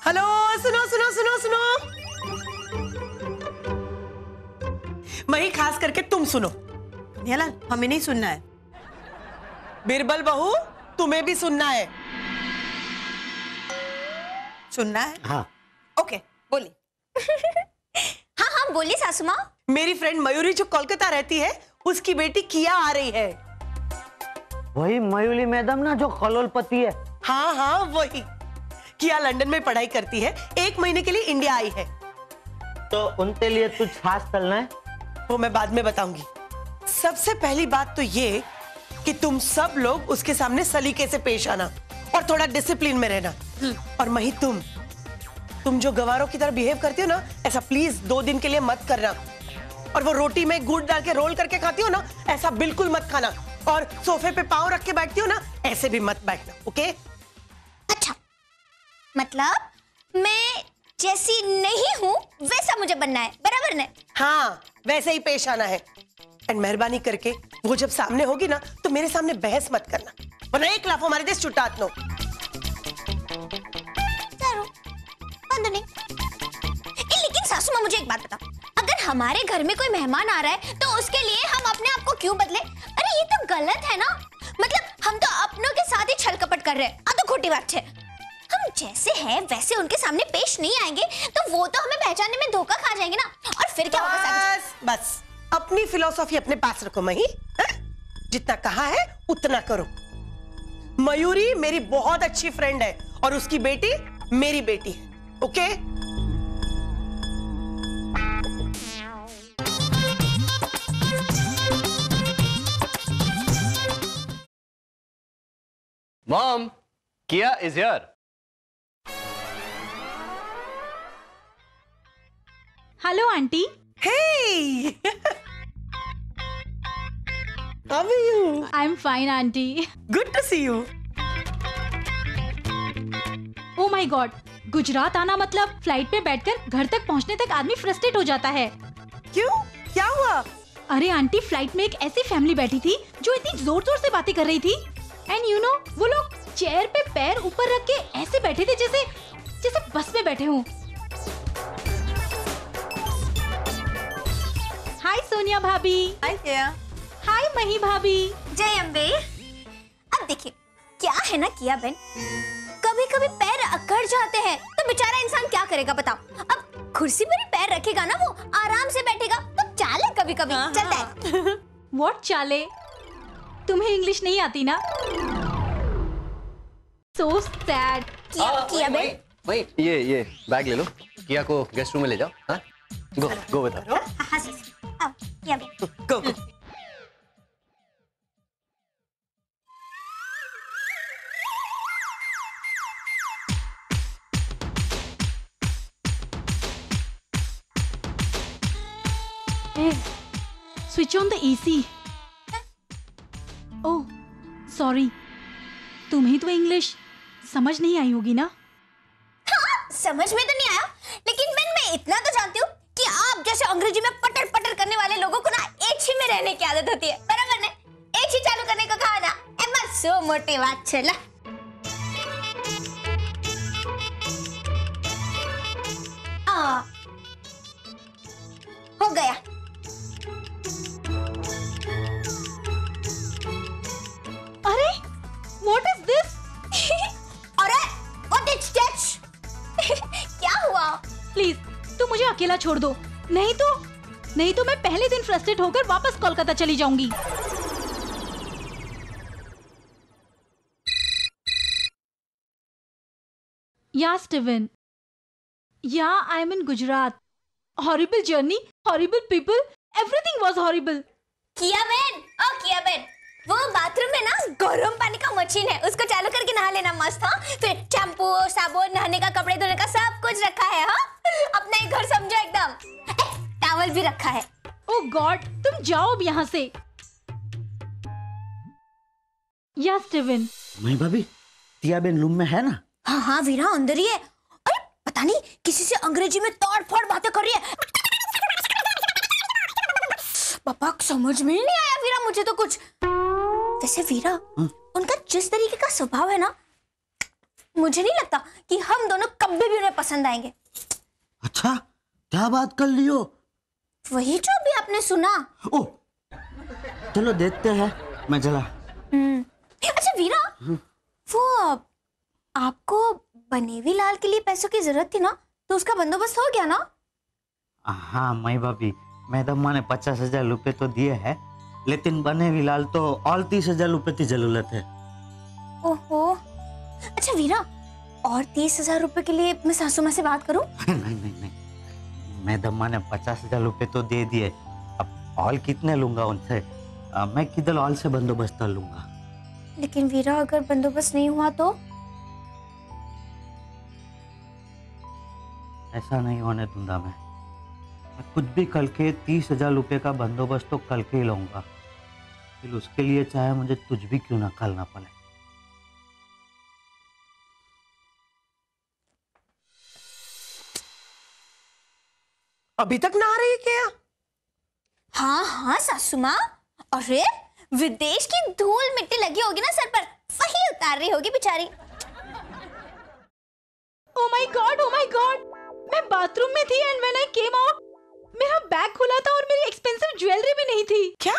Hello, सुनो सुनो सुनो सुनो। मही, खास करके तुम सुनो। निहालाल, हमें नहीं सुनना है। बिरबल बहू, तुम्हें भी सुनना है। सुनना है? हाँ। ओके, बोलिए। हाँ हाँ बोलिए सासू माँ। मेरी फ्रेंड मयूरी जो कोलकाता रहती है, उसकी बेटी किया आ रही है। वही मयूली मैडम ना जो करोड़पति है। हाँ हाँ वही। किया लंदन में पढ़ाई करती है, 1 महीने के लिए इंडिया आई है। तो उनके लिए कुछ खास करना है? वो मैं बाद में बताऊंगी। सबसे पहली बात तो ये कि तुम सब लोग उसके सामने सलीके से पेश आना और थोड़ा डिसिप्लिन में रहना। और मही, तुम जो गवारों की तरह बिहेव करती हो ना, ऐसा प्लीज 2 दिन के लिए मत करना। और वो रोटी में गुड़ डाल के रोल करके खाती हो ना, ऐसा बिल्कुल मत खाना। और सोफे पे पाँव रख के बैठती हो ना, ऐसे भी मत बैठना, ओके? अच्छा, मतलब मैं जैसी नहीं हूँ वैसा मुझे बनना है, बराबर ने? हाँ, वैसे ही पेश आना है। एंड मेहरबानी करके वो जब सामने होगी ना, तो मेरे सामने बहस मत करना, वरना एक लाफ हमारे देश छुट्टात नो। नहीं। लेकिन सासू माँ, मुझे एक बात बताओ, अगर हमारे घर में कोई मेहमान आ रहा है तो उसके लिए हम अपने आप को क्यों बदले? अरे ये तो गलत है ना। मतलब हम तो अपनों के साथ ही छल कपट कर रहे हैं। तो खोटी बात है। हम जैसे हैं वैसे उनके सामने पेश नहीं आएंगे तो वो तो हमें पहचानने में धोखा खा जाएंगे ना। और फिर क्या होगा? बस अपनी फिलॉसफी अपने पास रखो मही। जितना कहा है उतना करो। मयूरी मेरी बहुत अच्छी फ्रेंड है और उसकी बेटी मेरी बेटी है, okay? Mom, Kia is here. Hello aunty. Hey! How are you? I am fine aunty. Good to see you. Oh my God, Gujarat आना मतलब फ्लाइट पे बैठकर घर तक पहुंचने तक आदमी फ्रस्ट्रेट हो जाता है। क्यों? क्या हुआ? अरे आंटी, फ्लाइट में एक ऐसी फैमिली बैठी थी जो इतनी जोर जोर से बातें कर रही थी। एंड यू नो, वो लोग चेयर पे पैर ऊपर रख के ऐसे बैठे थे जैसे बस में बैठे हों। हाय सोनिया भाभी। हाय किया। हाय मही भाभी। जय अम्बे। अब देखिए, क्या है ना किया बहन, कभी कभी पैर अकड़ जाते हैं तो बेचारा इंसान क्या करेगा बताओ? अब कुर्सी पर ही पैर रखेगा ना, वो आराम से बैठेगा तो चाले कभी कभी चलता है। व्हाट चाले? तुम्हें इंग्लिश नहीं आती ना? So sad. किया बहन। Wait, ये बैग ले लो, किया को गेस्ट रूम में ले जाओ। हाँ, go with her. हाँ जी, आओ किया बहन। Go, go. Hey, switch on the AC. Oh, sorry. तुम्हें तो इंग्लिश समझ नहीं आई होगी ना? हाँ, समझ में तो नहीं आया, लेकिन मैं इतना तो जानती हूँ कि आप जैसे अंग्रेजी में पटर पटर करने वाले लोगों को ना एक ही में रहने की आदत होती है, बराबर ने? एक ही चालू करने को कहा ना, एमा सो मोटी बात छे ला। हो गया। अरे, what is this? अरे, what is that? क्या हुआ? प्लीज, तुम मुझे अकेला छोड़ दो, नहीं तो मैं पहले दिन फ्रस्ट्रेट होकर वापस कोलकाता चली जाऊंगी। या स्टीवन, या I am in Gujarat. Horrible journey, horrible people, everything was horrible. किया बहन, वो बाथरूम में ना गर्म पानी का मशीन है, उसको चालू करके नहा लेना मस्त। हाँ, फिर शैम्पू, साबुन, नहाने का, कपड़े धोने का सब कुछ रखा है। हाँ, अपना ही घर समझो एकदम। टॉवल भी रखा है। ओह गॉड, तुम जाओ अब यहाँ से। या स्टीवन। मही भाभी, टिया बेन रूम में है ना? हाँ हाँ वीरा अंदर ही है। अरे पता नहीं किसी से अंग्रेजी में तोड़-फोड़ बातें कर रही है। पापा समझ में ही नहीं आया वीरा मुझे तो कुछ। वैसे वीरा, उनका जिस तरीके का स्वभाव है ना, मुझे नहीं लगता कि हम दोनों कभी भी उन्हें पसंद आएंगे। अच्छा, क्या बात कर लियो? वही जो अभी आपने सुना। ओ, चलो देखते हैं, मैं चला। अच्छा वीरा, वो आपको बनेवी लाल के लिए पैसों की जरूरत थी ना, तो उसका बंदोबस्त हो गया ना? हाँ मई भाभी, मैडम माने 50,000 रुपए तो दिए हैं, लेकिन बनेवी लाल तो और 30,000 रुपए की जरूरत है। ओहो, अच्छा वीरा, और 30,000 रुपए के लिए मैं सासू माँ से बात करूं? नहीं नहीं नहीं, मैडम माने 50,000 रुपए तो दे दिए, अब और कितने लूंगा उनसे? मैं किधर और से बंदोबस्त कर लूंगा। लेकिन वीरा, अगर बंदोबस्त नहीं हुआ तो? ऐसा नहीं होने दूंगा मैं कुछ भी कल के 30,000 रुपए का बंदोबस्त तो कल के ही लूंगा, फिर उसके लिए चाहे मुझे कुछ भी क्यों ना करना पड़े। अभी तक ना आ रही है क्या? हाँ हाँ सासू माँ, अरे विदेश की धूल मिट्टी लगी होगी ना सर पर, वही उतार रही होगी बेचारी। ओ माय गॉड, मैं बाथरूम में थी and when I came out मेरा बैग खुला था और मेरी एक्सपेंसिव ज्वेलरी भी नहीं थी। क्या?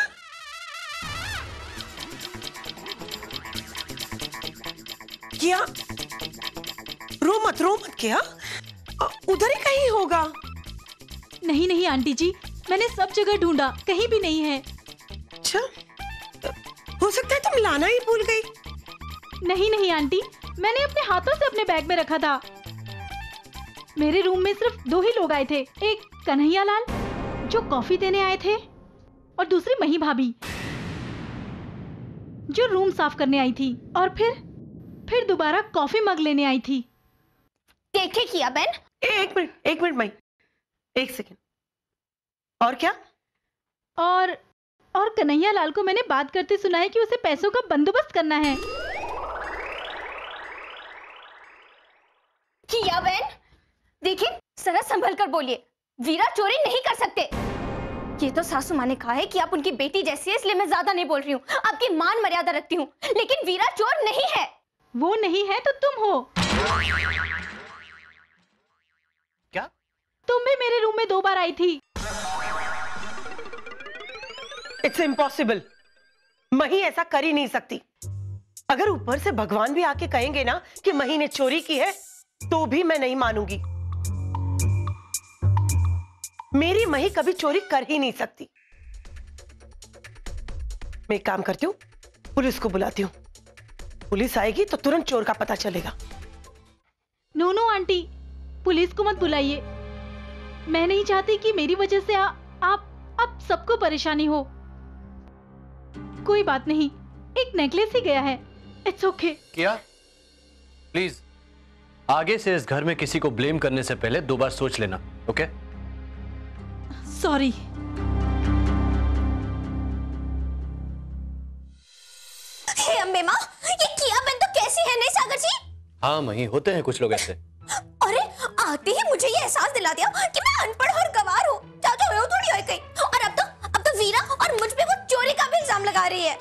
किया? रो मत किया, उधर ही कहीं होगा। नहीं नहीं आंटी जी, मैंने सब जगह ढूंढा, कहीं भी नहीं है। अच्छा, हो सकता है तुम लाना ही भूल गई। नहीं नहीं आंटी, मैंने अपने हाथों से अपने बैग में रखा था। मेरे रूम में सिर्फ 2 ही लोग आए थे, एक कन्हैया लाल जो कॉफी देने आए थे और दूसरी मही भाभी जो रूम साफ करने आई थी और फिर दोबारा कॉफी मग लेने आई थी। देखे किया बहन। एक मिनट मई, एक सेकेंड। और क्या? और कन्हैया लाल को मैंने बात करते सुना है कि उसे पैसों का बंदोबस्त करना है। किया बहन, देखिए जरा संभल कर बोलिए, वीरा चोरी नहीं कर सकते। ये तो सासू माँ ने कहा है कि आप उनकी बेटी जैसी है, इसलिए मैं ज्यादा नहीं बोल रही हूँ, आपकी मान मर्यादा रखती हूँ, लेकिन वीरा चोर नहीं है। वो नहीं है तो तुम हो। क्या? तुम भी मेरे रूम में 2 बार आई थी। इट्स इम्पॉसिबल, मही ऐसा कर ही नहीं सकती। अगर ऊपर से भगवान भी आके कहेंगे ना कि मही ने चोरी की है, तो भी मैं नहीं मानूंगी। मेरी मही कभी चोरी कर ही नहीं सकती। मैं एक काम करती हूँ, पुलिस को बुलाती हूँ। पुलिस आएगी तो तुरंत चोर का पता चलेगा। नो आंटी, पुलिस को मत बुलाइए। मैं नहीं चाहती कि मेरी वजह से आप सबको परेशानी हो। कोई बात नहीं, एक नेकलेस ही गया है, इट्स ओके। किया, प्लीज आगे से इस घर में किसी को ब्लेम करने से पहले 2 बार सोच लेना, ओके? सॉरी। हे अम्बे माँ, ये किया बहन तो कैसी है नहीं सागर जी? हाँ मही, होते हैं कुछ लोग ऐसे। अरे आते ही मुझे ये एहसास दिला दिया कि मैं अनपढ़ और गंवार हूँ, चाचा हो थोड़ी हो गई। और अब तो वीरा और मुझ पे वो चोरी का भी इल्जाम लगा रही है।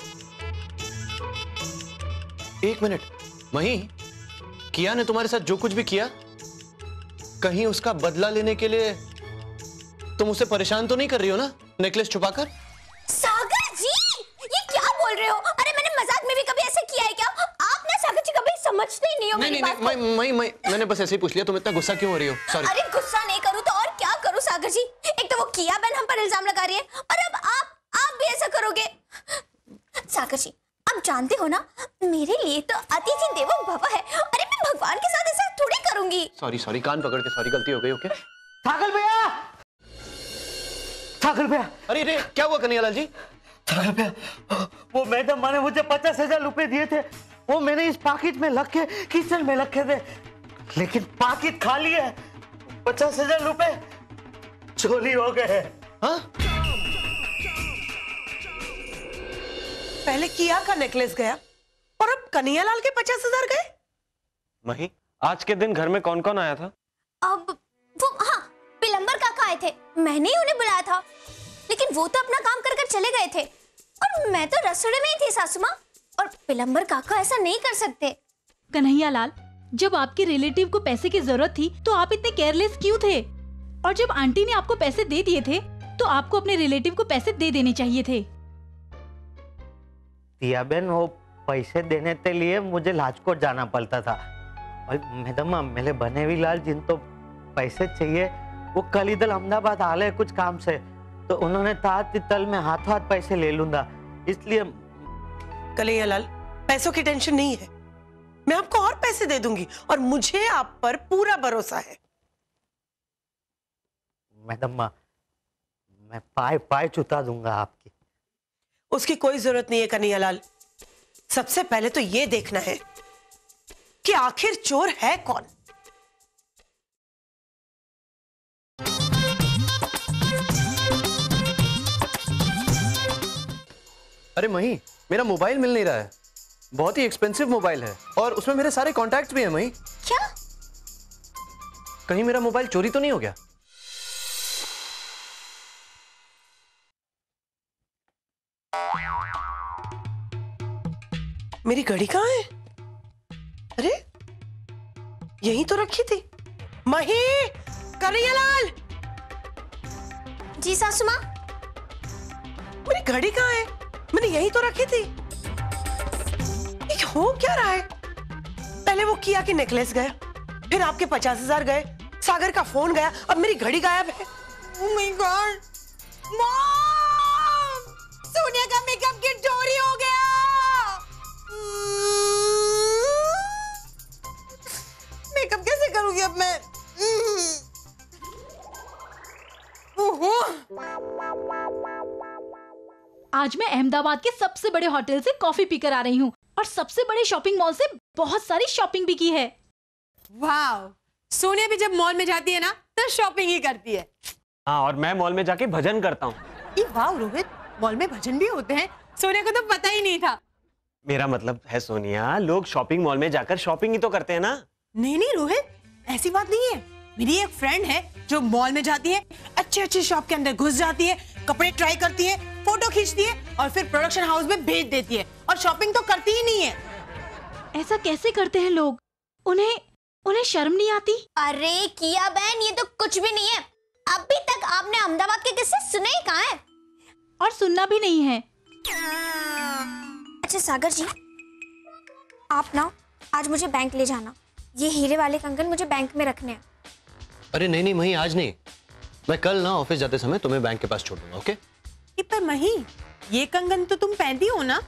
1 मिनट मही, किया ने तुम्हारे साथ जो कुछ भी किया, कहीं उसका बदला लेने के लिए तुम उसे परेशान तो नहीं कर रही हो ना, नेकलेस छुपाकर? सागर जी, ये क्या बोल रहे हो? अरे मैंने मजाक में भी कभी ऐसा किया है क्या? आप ना सागर जी कभी समझते ही नहीं हो मेरी बात को। मैंने बस ऐसे ही पूछ लिया, तुम इतना गुस्सा क्यों हो रही हो? सॉरी। अरे गुस्सा नहीं करूँ तो और क्या करूँ सागर जी? एक तो वो किया बहन हम पर इल्जाम लगा रही है, और अब आप भी ऐसा करोगे? सागर जी, आप जानते हो ना, मेरे लिए तो अतिथि देवो भव है। अरे मैं भगवान के साथ ऐसा थोड़ी करूंगी। सॉरी, कान पकड़ के सॉरी, गलती हो गई, ओके? सागर भैया, अरे रे, क्या हुआ कन्हैयालाल जी? सागर भैया, वो मैडम माने मुझे 50,000 रुपए दिए थे, वो मैंने इस पाकिट में रख के किचन में रखे थे, लेकिन पाकिट खाली है। 50,000 रुपए चोरी हो गए। हाँ? पहले किया का नेकलेस गया और अब कन्हैयालाल के 50,000 गए। मही, आज के दिन घर में कौन कौन आया था? अब वो, हाँ, पिलंबर काका आए थे, मैंने ही उन्हें बुलाया था, लेकिन वो तो अपना काम कर कर चले गए थे और मैं तो रसोड़े में ही थी सासू माँ, और पिलंबर काका ऐसा नहीं कर सकते। कन्हैया लाल, जब आपके रिलेटिव को पैसे की जरूरत थी तो आप इतने केयरलेस क्यों थे? और जब आंटी ने आपको पैसे दे दिए थे तो आपको अपने रिलेटिव को पैसे दे देने चाहिए थे। दिया बहन, वो पैसे देने के लिए मुझे लाजकोट जाना पड़ता था। और मैडम मेरे बने लाल जिन तो पैसे चाहिए, वो कल इधर अहमदाबाद आले कुछ काम से, तो उन्होंने कहा कि कल मैं हाथों हाथ पैसे ले लूंगा, इसलिए। कन्हैयालाल, पैसों की टेंशन नहीं है, मैं आपको और पैसे दे दूंगी और मुझे आप पर पूरा भरोसा है। मैडम मैं पाए चुता दूंगा आपकी। उसकी कोई जरूरत नहीं है कन्हैयालाल। सबसे पहले तो ये देखना है कि आखिर चोर है कौन। अरे मही, मेरा मोबाइल मिल नहीं रहा है। बहुत ही एक्सपेंसिव मोबाइल है और उसमें मेरे सारे कॉन्टैक्ट्स भी हैं। मही, क्या? कहीं मेरा मोबाइल चोरी तो नहीं हो गया? मेरी घड़ी कहाँ है? अरे यहीं तो रखी थी। मही, कन्हैयालाल, जी सासू माँ। मेरी घड़ी कहाँ है? मैंने यहीं तो रखी थी। ये हो क्या रहा है? पहले वो किया कि नेकलेस गया, फिर आपके 50,000 गए, सागर का फोन गया, अब मेरी घड़ी गायब है। Oh my God! Mom! Sonia का मेकअप किट चोरी हो गया। मेकअप कैसे करूंगी अब मैं? आज मैं अहमदाबाद के सबसे बड़े होटल से कॉफी पीकर आ रही हूँ और सबसे बड़े शॉपिंग मॉल से बहुत सारी शॉपिंग भी की है। वाह! सोनिया भी जब मॉल में जाती है ना तो शॉपिंग ही करती है। हाँ, और मैं मॉल में जाके भजन करता हूँ। वाह रोहित, मॉल में भजन भी होते हैं। सोनिया को तो पता ही नहीं था। मेरा मतलब है सोनिया, लोग शॉपिंग मॉल में जाकर शॉपिंग ही तो करते हैं ना। नहीं नहीं रोहित, ऐसी बात नहीं है। मेरी एक फ्रेंड है जो मॉल में जाती है, अच्छे अच्छे शॉप के अंदर घुस जाती है, कपड़े ट्राई करती है, फोटो खींचती है और फिर प्रोडक्शन हाउस में भेज देती है, और शॉपिंग तो करती ही नहीं है। ऐसा कैसे करते हैं लोग? उन्हें शर्म नहीं आती? अरे किया बहन, ये तो कुछ भी नहीं है। अभी तक आपने अहमदाबाद के किस्से सुने ही कहाँ है? और सुनना भी नहीं है। अच्छा सागर जी, आप ना आज मुझे बैंक ले जाना। ये हीरे वाले कंगन मुझे बैंक में रखने हैं। अरे नहीं नहीं मही, आज नहीं, मैं कल ना ऑफिस जाते समय तुम्हें बैंक के पास छोड़ दूंगा। ओके? पर मही, ये कंगन तो तुम पहनती हो ना?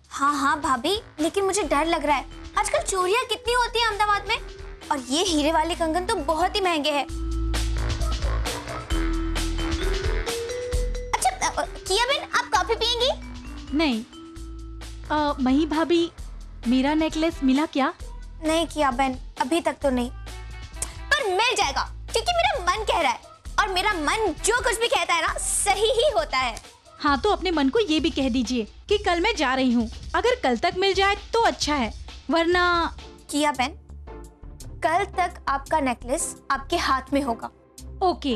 हाँ हाँ भाभी, लेकिन मुझे डर लग रहा है। आजकल चोरियां कितनी होती हैं अहमदाबाद में, और ये हीरे वाले कंगन तो बहुत ही महंगे हैं। अच्छा किया बहन, आप कॉफी पियेंगी? नहीं। मही भाभी, मेरा नेकलेस मिला क्या? नहीं किया बहन, अभी तक तो नहीं, पर मिल जाएगा, क्योंकि मेरा मन कह रहा है, और मेरा मन जो कुछ भी कहता है ना सही ही होता है। हाँ, तो अपने मन को ये भी कह दीजिए कि कल मैं जा रही हूँ। अगर कल तक मिल जाए तो अच्छा है, वरना। किया बहन, कल तक आपका नेकलेस आपके हाथ में होगा। ओके।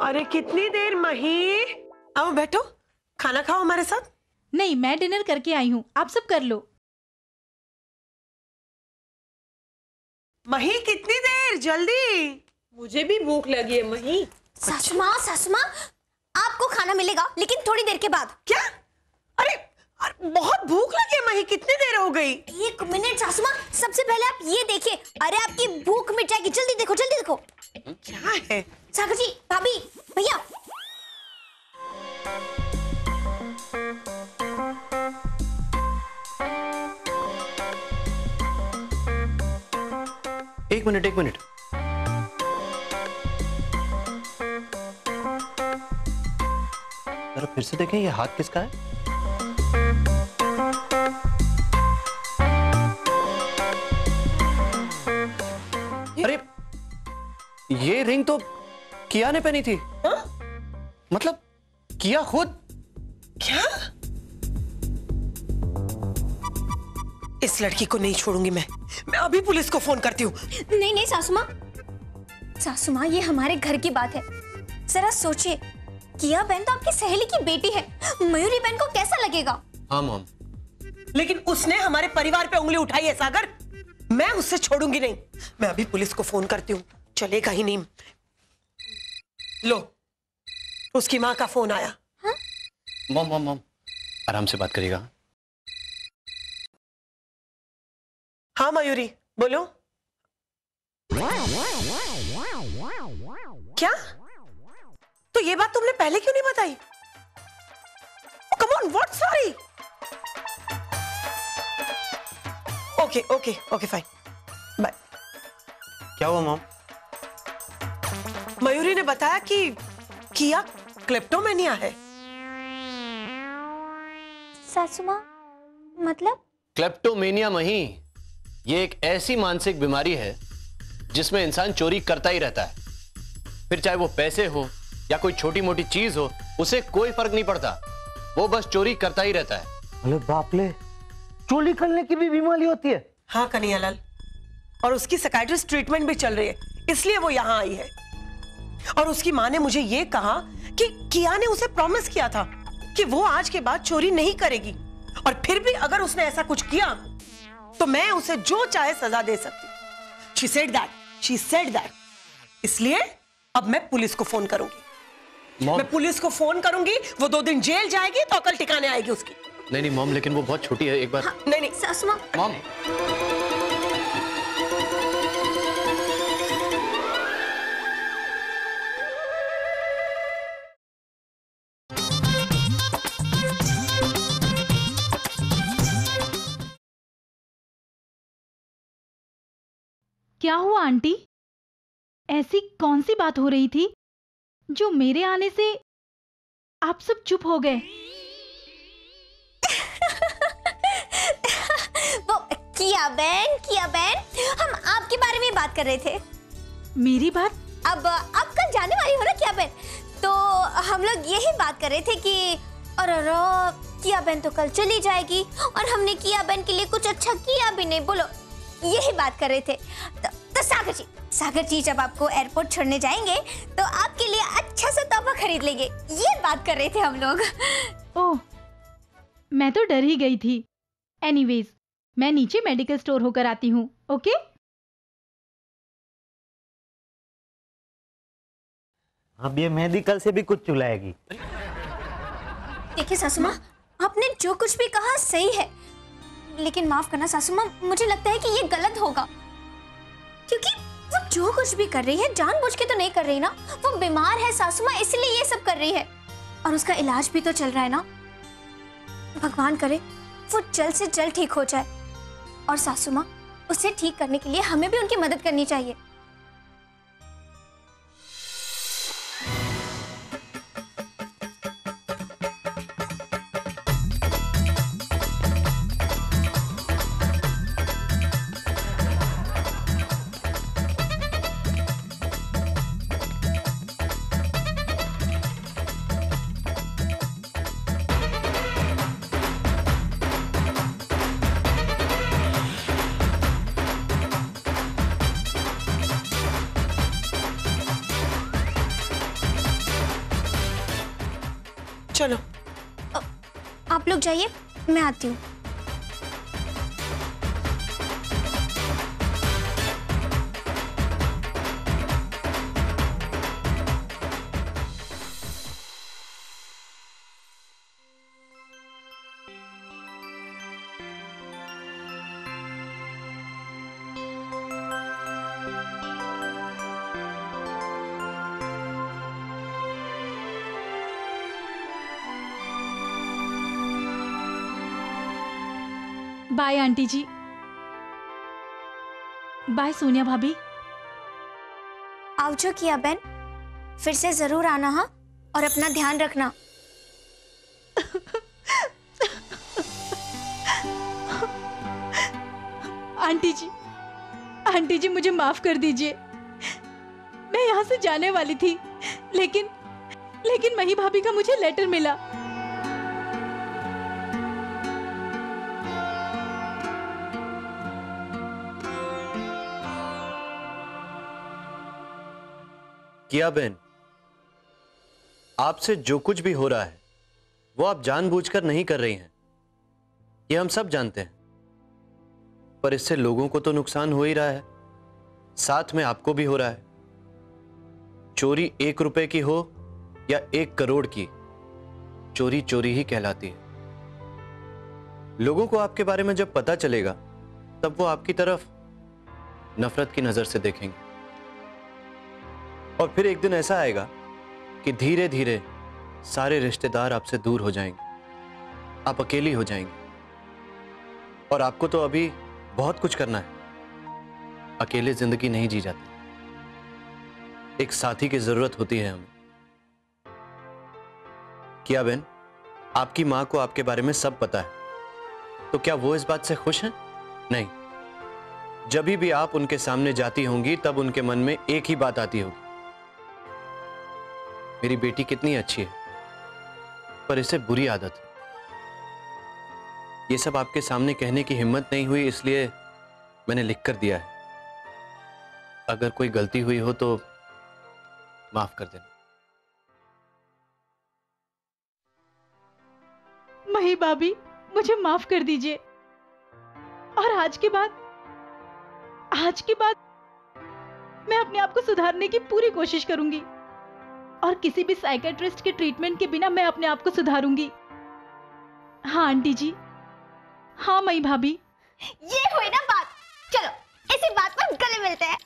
अरे कितनी देर मही? आओ बैठो, खाना खाओ हमारे साथ। नहीं, मैं डिनर करके आई हूँ, आप सब कर लो। मही कितनी देर? जल्दी। मुझे भी भूख लगी है मही। सासू माँ, आपको खाना मिलेगा, लेकिन थोड़ी देर के बाद। क्या? अरे बहुत भूख लगी है मही, कितनी देर हो गई? 1 मिनट सासू माँ, सबसे पहले आप ये देखिए। अरे आपकी भूख मिट जाएगी, जल्दी देखो जल्दी देखो। क्या है? सागर जी, भाभी, भैया। एक मिनट। जरा फिर से देखें, ये हाथ किसका है? अरे ये रिंग तो किया ने पहनी थी। हा? मतलब किया खुद? क्या? इस लड़की को नहीं छोड़ूंगी मैं अभी पुलिस को फोन करती हूँ। नहीं नहीं सासू माँ, ये हमारे घर की बात है। जरा सोचिए, किया बहन तो आपकी सहेली की बेटी है, मयूरी बहन को कैसा लगेगा? हाँ मॉम। लेकिन उसने हमारे परिवार पे उंगली उठाई है सागर, मैं उससे छोड़ूंगी नहीं। मैं अभी पुलिस को फोन करती हूँ, चलेगा ही नहीं। लो, उसकी माँ का फोन आया। मॉम मॉम मॉम, आराम से बात करिएगा। हाँ मयूरी, बोलो। क्या? तो ये बात तुमने पहले क्यों नहीं बताई? Come on, what? Sorry. Okay okay okay fine, bye. क्या हुआ मॉम? मयूरी ने बताया कि किया क्लेप्टोमेनिया है। सासू माँ, मतलब? क्लेप्टोमेनिया मही, ये एक ऐसी मानसिक बीमारी है जिसमें इंसान चोरी करता ही रहता है। फिर चाहे वो पैसे हो या कोई छोटी मोटी चीज हो, उसे कोई फर्क नहीं पड़ता, वो बस चोरी करता ही रहता है। अरे बाप ले, चोरी करने की भी बीमारी होती है? हाँ कन्हैयालाल, और उसकी साइकियाट्रिस्ट ट्रीटमेंट भी चल रही है, इसलिए वो यहाँ आई है। और उसकी माँ ने मुझे ये कहा कि किया ने उसे प्रॉमिस किया था कि वो आज के बाद चोरी नहीं करेगी, और फिर भी अगर उसने ऐसा कुछ किया तो मैं उसे जो चाहे सजा दे सकती। She said that. इसलिए अब मैं पुलिस को फोन करूंगी। मॉम, मैं पुलिस को फोन करूंगी, वो 2 दिन जेल जाएगी तो अकल ठिकाने आएगी उसकी। नहीं नहीं मॉम, लेकिन वो बहुत छोटी है, एक बार। हाँ, नहीं सासू माँ। मॉम, क्या हुआ आंटी? ऐसी कौन सी बात हो रही थी जो मेरे आने से आप सब चुप हो गए? वो किया बहन, हम आपके बारे में बात कर रहे थे। मेरी बात? अब आप कल जाने वाली हो ना किया बहन, तो हम लोग यही बात कर रहे थे कि और किया बहन तो कल चली जाएगी और हमने किया बहन के लिए कुछ अच्छा किया भी नहीं। बोलो, यही बात कर रहे थे। तो सागर जी जब आपको एयरपोर्ट छोड़ने जाएंगे तो आपके लिए अच्छा सा तोहफा खरीद लेंगे, ये बात कर रहे थे हम लोग। ओह, मैं तो डर ही गई थी। एनीवेज, मैं नीचे मेडिकल स्टोर होकर आती हूँ, ओके? अब ये मेडिकल से भी कुछ चुलाएगी। देखिए सासू माँ, आपने जो कुछ भी कहा सही है, लेकिन माफ करना सासू माँ, मुझे लगता है कि ये गलत होगा, क्योंकि वो जो कुछ भी कर रही है जानबूझ के तो नहीं कर रही ना। वो बीमार है सासू माँ, इसलिए ये सब कर रही है, और उसका इलाज भी तो चल रहा है ना। भगवान करे वो जल्द से जल्द ठीक हो जाए, और सासू माँ, उसे ठीक करने के लिए हमें भी उनकी मदद करनी चाहिए। चलो आप लोग जाइए, मैं आती हूँ। बाय आंटी जी। बाय सोनिया भाभी। आवजो किया बहन, फिर से जरूर आना हाँ, और अपना ध्यान रखना। आंटी जी मुझे माफ कर दीजिए। मैं यहाँ से जाने वाली थी, लेकिन मही भाभी का मुझे लेटर मिला। किया बहन, आपसे जो कुछ भी हो रहा है वो आप जानबूझकर नहीं कर रही हैं, ये हम सब जानते हैं। पर इससे लोगों को तो नुकसान हो ही रहा है, साथ में आपको भी हो रहा है। चोरी 1 रुपए की हो या 1 करोड़ की, चोरी चोरी ही कहलाती है। लोगों को आपके बारे में जब पता चलेगा तब वो आपकी तरफ नफरत की नजर से देखेंगे, और फिर एक दिन ऐसा आएगा कि धीरे धीरे सारे रिश्तेदार आपसे दूर हो जाएंगे, आप अकेली हो जाएंगे। और आपको तो अभी बहुत कुछ करना है, अकेले जिंदगी नहीं जी जाती, एक साथी की जरूरत होती है हमें। किया बहन, आपकी मां को आपके बारे में सब पता है, तो क्या वो इस बात से खुश हैं? नहीं। जब भी आप उनके सामने जाती होंगी तब उनके मन में एक ही बात आती होगी, मेरी बेटी कितनी अच्छी है, पर इसे बुरी आदत है। ये सब आपके सामने कहने की हिम्मत नहीं हुई, इसलिए मैंने लिख कर दिया है। अगर कोई गलती हुई हो तो माफ कर देना। मही भाभी, मुझे माफ कर दीजिए, और आज के बाद मैं अपने आप को सुधारने की पूरी कोशिश करूंगी, और किसी भी साइकियाट्रिस्ट के ट्रीटमेंट के बिना मैं अपने आप को सुधारूंगी। हाँ आंटी जी, हाँ मई भाभी। ये हुई ना बात। चलो इसी बात पर गले मिलते हैं।